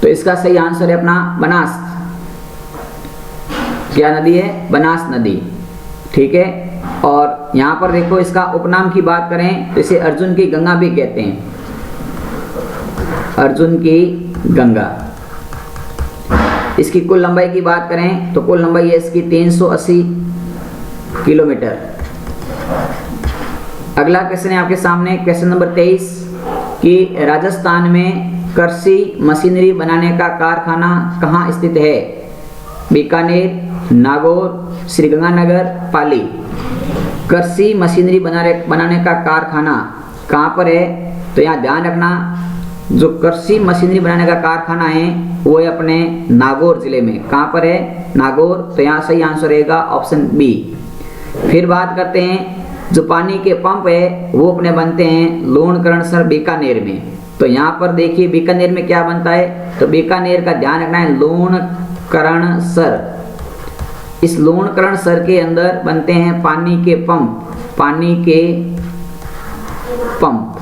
तो इसका सही आंसर है अपना बनास। क्या नदी है? बनास नदी। ठीक है। और यहाँ पर देखो इसका उपनाम की बात करें तो इसे अर्जुन की गंगा भी कहते हैं, अर्जुन की गंगा। इसकी कुल लंबाई की बात करें तो कुल लंबाई है इसकी 380 किलोमीटर। अगला क्वेश्चन है आपके सामने क्वेश्चन नंबर 23 कि राजस्थान में कृषि मशीनरी बनाने का कारखाना कहाँ स्थित है? बीकानेर, नागौर, श्रीगंगानगर, पाली। कृषि मशीनरी बनाने का कारखाना कहाँ पर है? तो यहाँ ध्यान रखना, जो कृषि मशीनरी बनाने का कारखाना है वो है अपने नागौर जिले में। कहाँ पर है? नागौर। तो यहाँ सही आंसर रहेगा ऑप्शन बी। फिर बात करते हैं जो पानी के पंप है वो अपने बनते हैं लोणकरणसर बीकानेर में। तो यहाँ पर देखिए बीकानेर में क्या बनता है? तो बीकानेर का ध्यान रखना है लोणकरणसर। इस लोणकरणसर के अंदर बनते हैं पानी के पंप, पानी के पंप।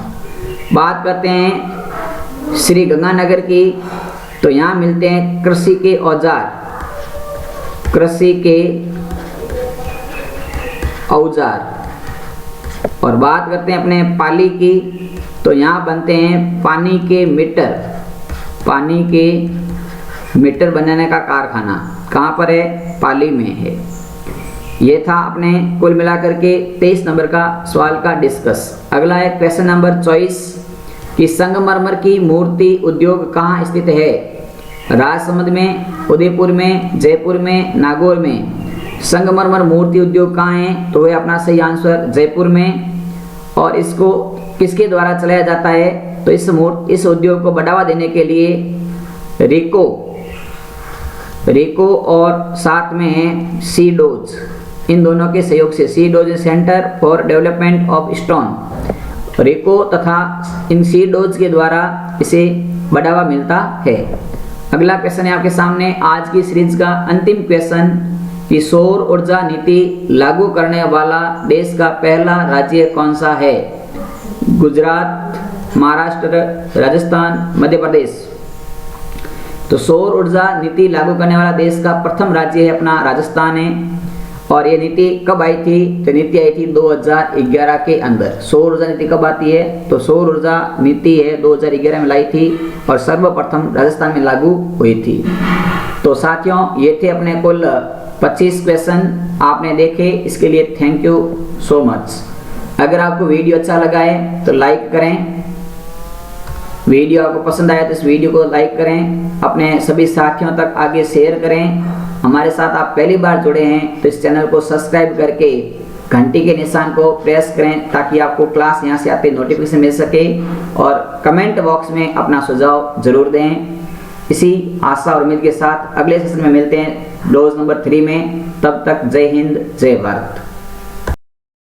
बात करते हैं श्री गंगानगर की, तो यहाँ मिलते हैं कृषि के औजार, कृषि के औजार। और बात करते हैं अपने पाली की, तो यहाँ बनते हैं पानी के मीटर, पानी के मीटर बनाने का कारखाना। कहाँ पर है? पाली में है। ये था अपने कुल मिलाकर के 23 नंबर का सवाल का डिस्कस। अगला है क्वेश्चन नंबर 24 कि संगमरमर की मूर्ति उद्योग कहाँ स्थित है? राजसमंद में, उदयपुर में, जयपुर में, नागौर में। संगमरमर मूर्ति उद्योग कहाँ है? तो वह अपना सही आंसर जयपुर में। और इसको किसके द्वारा चलाया जाता है? तो इस उद्योग को बढ़ावा देने के लिए रेको और साथ में है सीडोज, इन दोनों के सहयोग से, CDOS centre for development of stone, रेको तथा इन सीडोज के द्वारा इसे बढ़ावा मिलता है। अगला क्वेश्चन है आपके सामने आज की सीरीज का अंतिम क्वेश्चन कि सौर ऊर्जा नीति लागू करने वाला देश का पहला राज्य कौन सा है? गुजरात, महाराष्ट्र, राजस्थान, मध्य प्रदेश। तो सौर ऊर्जा नीति लागू करने वाला देश का प्रथम राज्य है अपना राजस्थान है। और ये नीति कब आई थी? तो नीति आई थी 2011 के अंदर। सौर ऊर्जा नीति कब आती है? तो सौर ऊर्जा नीति है 2011 में लाई थी और सर्वप्रथम राजस्थान में लागू हुई थी। तो साथियों ये थे अपने कुल 25 क्वेश्चन आपने देखे, इसके लिए थैंक यू सो मच। अगर आपको वीडियो अच्छा लगा है तो लाइक करें, वीडियो आपको पसंद आया तो इस वीडियो को लाइक करें, अपने सभी साथियों तक आगे शेयर करें। हमारे साथ आप पहली बार जुड़े हैं तो इस चैनल को सब्सक्राइब करके घंटी के निशान को प्रेस करें ताकि आपको क्लास यहाँ से आते नोटिफिकेशन मिल सके। और कमेंट बॉक्स में अपना सुझाव जरूर दें। इसी आशा और उम्मीद के साथ अगले सेशन में मिलते हैं डोज नंबर 3 में। तब तक जय हिंद, जय भारत।